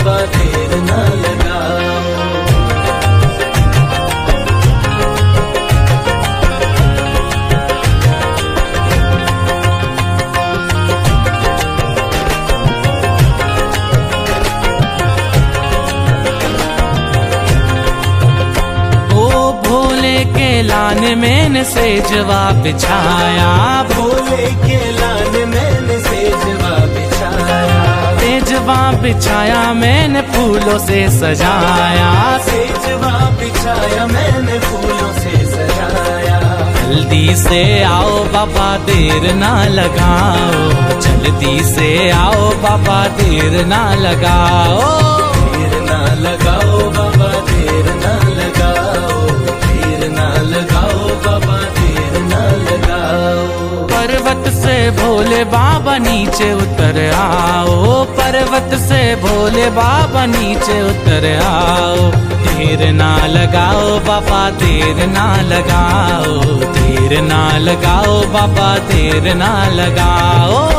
बाबा देर ना लगाओ। के लान मैंने सेजवा बिछाया, भोले के लान मैंने सेजवा बिछाया, सेजवा बिछाया मैंने फूलों से सजाया, सेजवा बिछाया मैंने फूलों से सजाया। जल्दी से आओ बाबा देर ना लगाओ, जल्दी से आओ बाबा देर ना लगाओ, देर ना लगाओ बाबा देर ना लगाओ, देर ना लगाओ बाबा देर ना लगाओ। पर्वत से भोले बाबा नीचे उतर आओ, पर्वत से भोले बाबा नीचे उतर आओ, देर ना लगाओ बाबा देर ना लगाओ, देर ना लगाओ बाबा देर ना लगाओ।